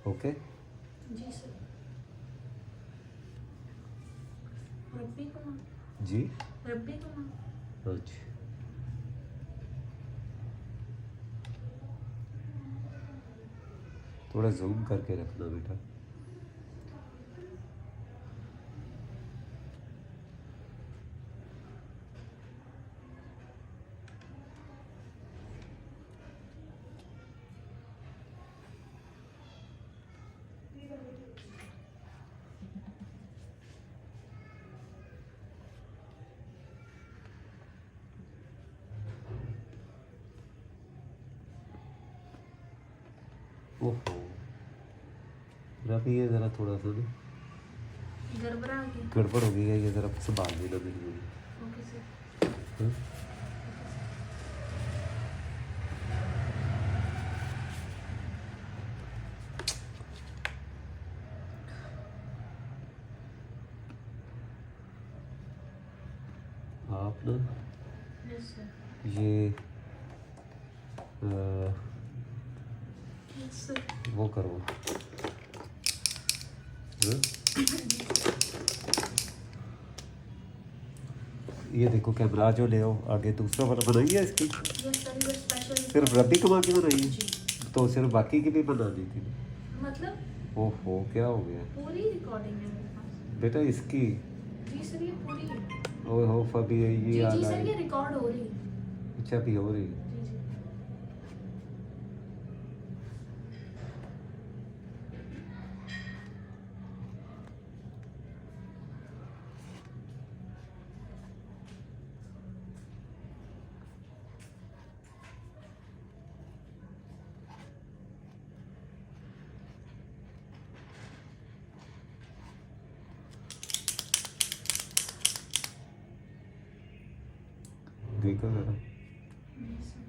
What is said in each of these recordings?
Okay जी sir. रब्बी को जी। रब्बी को अच्छा थोड़ा जूम करके रखना बेटा। ओहो रवि ये ज़रा थोड़ा सा ना गड़बड़ा गया। गड़बड़ हो गई है, ये ज़रा संभाल लेना मेरी। Okay sir. हाँ? आप ना यस सर। ये यस सर। वो करो। हाँ? ये देखो कैमरा जो ले आओ आगे, दूसरा वाला बनाई है इसकी, यस सर ये स्पेशल सिर्फ रबी कमा की बनाई है, जी। तो सिर्फ बाकी की भी बनानी थी। मतलब ओहो क्या हो गया पूरी रिकॉर्डिंग है मेरे पास। बेटा इसकी? जी सर ये पूरी है। ओहो अभी ये जी आ जी रहा सर ये है। रिकॉर्ड हो रही है। अच्छा अभी हो रही है। जी जी। देखो जरा। Yes sir.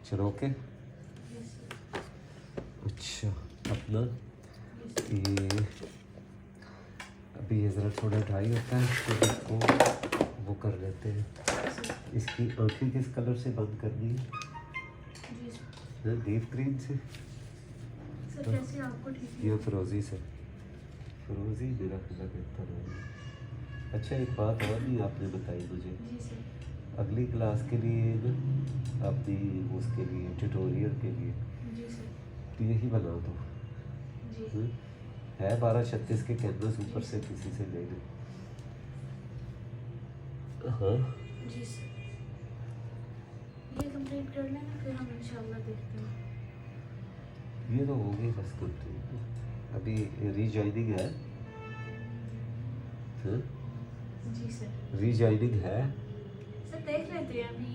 चलो ओके। Yes sir. अच्छा अपना यस सर। ये अभी ये ज़रा थोड़ा ड्राई होता है तो इसको वो कर लेते हैं। इसकी आँखें किस कलर से बंद करनी है? जी सर। डीप ग्रीन से सर कैसे आपको ठीक है? या फिरोजी से? फिरोजी मेरा ख्याल बेहतर होगा। अच्छा एक बात और नहीं आपने बताई मुझे, जी सर। अगली क्लास के लिए ना अपनी उसके लिए ट्यूटोरियल के लिए जी सर। तो यही बना दो। जी। है 1236 के कैनवस ऊपर से किसी से ले लो। हाँ जी सर। ये कंप्लीट कर लेना फिर हम इंशाल्लाह देखते हैं। ये तो हो गई बस कंप्लीट। अभी रीजॉइनिंग है। हाँ? जी सर। रीजॉइनिंग है। सर देख लेते हैं अभी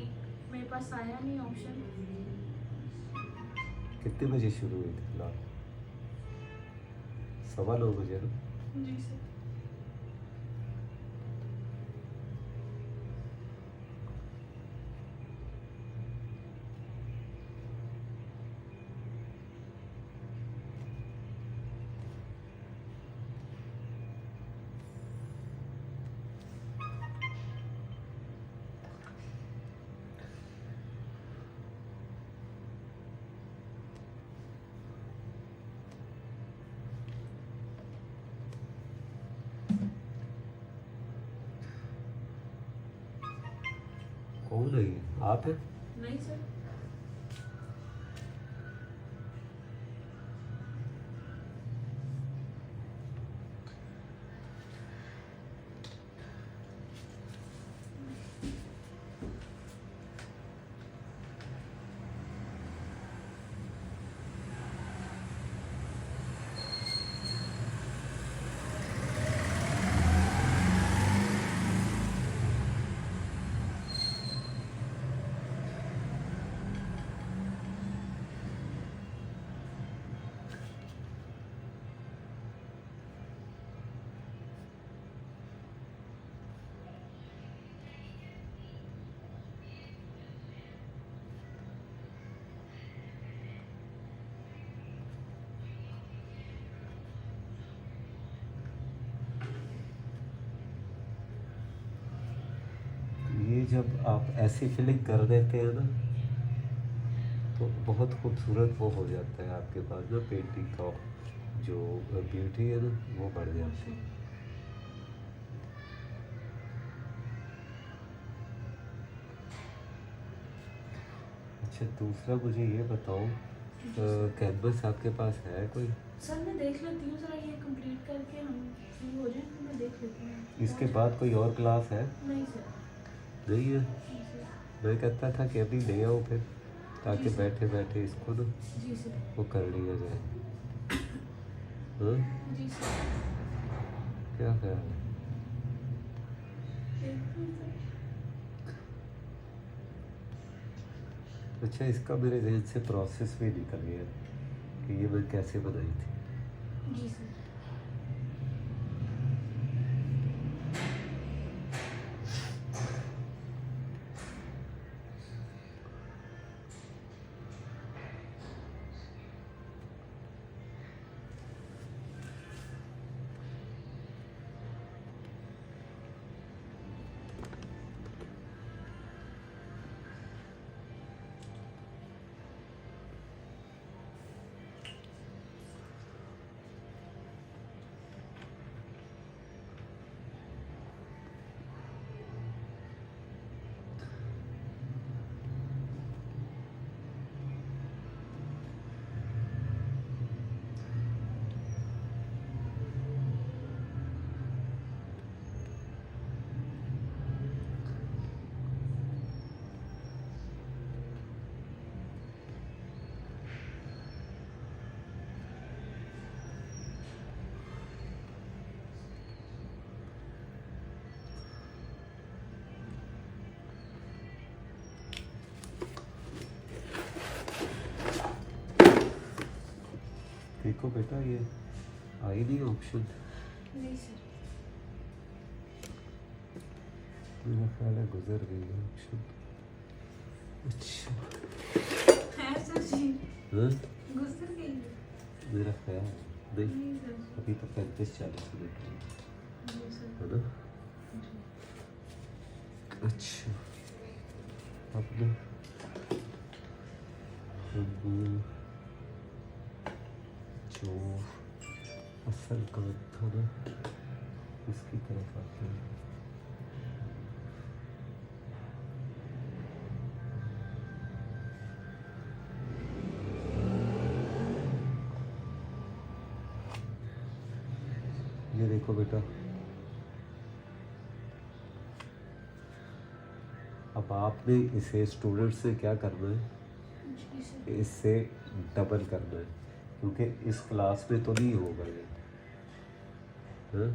मेरे पास आया नहीं ऑप्शन। कितने बजे शुरू हुई थी क्लास? 9:15 बजे ना? जी सर। कौन है ये? आप है? नहीं सर। जब आप ऐसी फिलिंग कर देते हैं ना तो बहुत खूबसूरत वो हो जाता है आपके पास ना, पेंटिंग का जो ब्यूटी है ना वो बढ़ जाती है। अच्छा दूसरा मुझे ये बताओ, कैनवस आपके पास है कोई? सर मैं देख लेती हूँ, ज़रा ये कंप्लीट करके हम फ्री हो जाएं तो मैं देख लेती हूँ। इसके बाद कोई और क्लास है? नहीं सर। नहीं है। नहीं सर। मैं कहता था कि अभी ले आओ फिर, ताकि जी सर। बैठे बैठे इसको ना जी सर। वो कर लिया जाए। हाँ जी सर। क्या ख्याल है? देखती हूँ सर। अच्छा इसका मेरे जहन से प्रोसेस भी निकल गया कि ये मैं कैसे बनाई थी। जी सर। देखो बेटा ये आई नहीं ऑप्शन, नहीं सर। मेरा ख्याल है गुजर गई है ऑप्शन। अच्छा है सर जी। हाँ गुजर गई है। मेरा ख्याल नहीं, नहीं सर। अभी तो 35-40 मिनट है जी सर। ना। जी। अच्छा अब ना हम जो असल काम था ना उसकी तरफ आते हैं। ये देखो बेटा, अब आपने इसे स्टूडेंट से क्या करना है, जी सर। इससे डबल करना है, क्योंकि इस क्लास में तो नहीं होगा ये। हाँ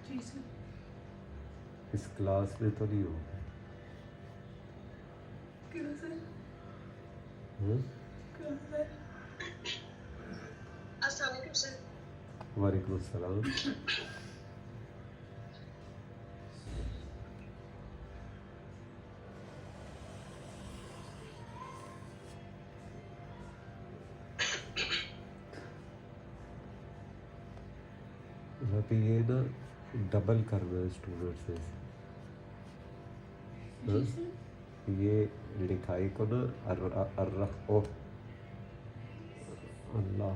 जी सर। इस क्लास में तो नहीं होगा। क्यों सर? हाँ क्यों सर? अस्सलाम वालेकुम सर। वालेकुम अस्सलाम। अभी ये ना डबल करना है स्टूडेंट से। हाँ? जी सर। ये लिखाई को ना ओ अल्लाह,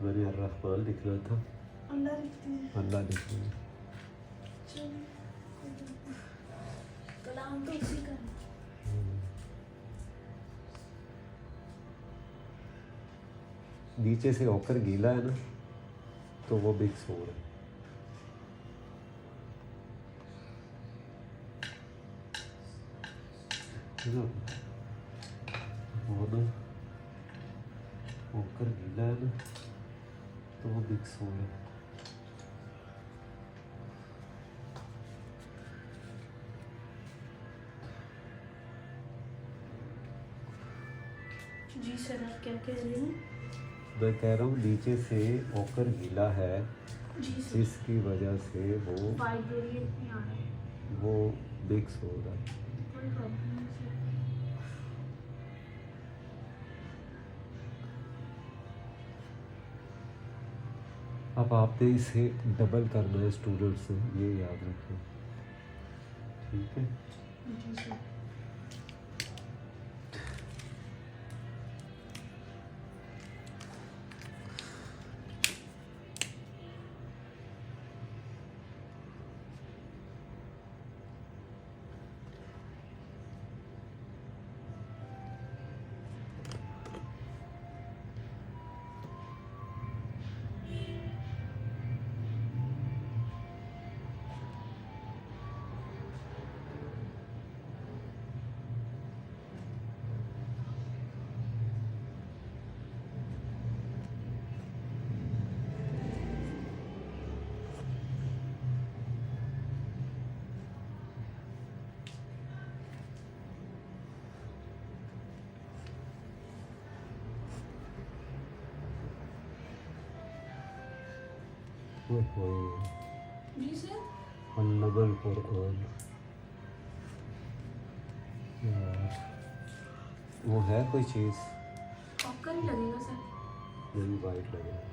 मैंने अर्रहमान लिखना था, अल्लाह लिखते हैं। अल्लाह लिखना है। चलिए, कोई बात नहीं। कलाम तो उसी का है। नीचे से होकर गीला है ना तो वो मिक्स हो रहा है। है ना? वो ना होकर गीला है ना तो वो मिक्स हो रहा है। जी सर, आप क्या कह रहे हैं? मैं कह रहा हूँ नीचे से होकर गीला है जी सर। जिसकी वजह से वो वाइट एरिया नहीं आ रहा है। वो मिक्स हो रहा है। कोई प्रॉब्लम नहीं सर। अब आपने इसे डबल करना है स्टूडेंट से, ये याद रखें। ठीक है। जी सर। जी सर। अनलेबल फॉर ऑल यार, वो है कोई चीज़? आपका नहीं लगेगा सर। नहीं, वाइट लगेगा।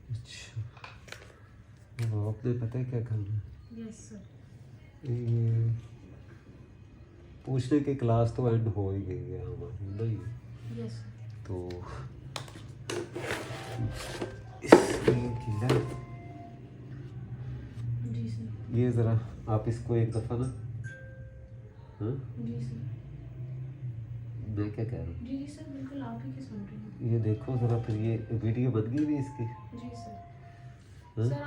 अच्छा, अब आपने पता है क्या करना है? Yes sir. ये पूछने की क्लास तो एंड हो ही गई है हमारी नहीं, यस सर। तो इसमें गीला जी सर। ये ज़रा आप इसको एक दफ़ा ना, हाँ जी सर। मैं क्या कह रहा हूँ, जी जी सर, बिल्कुल आप ही की सुन रही हूँ। ये देखो ज़रा, फिर ये वीडियो बन गई भी इसकी, जी सर। हाँ? सर आप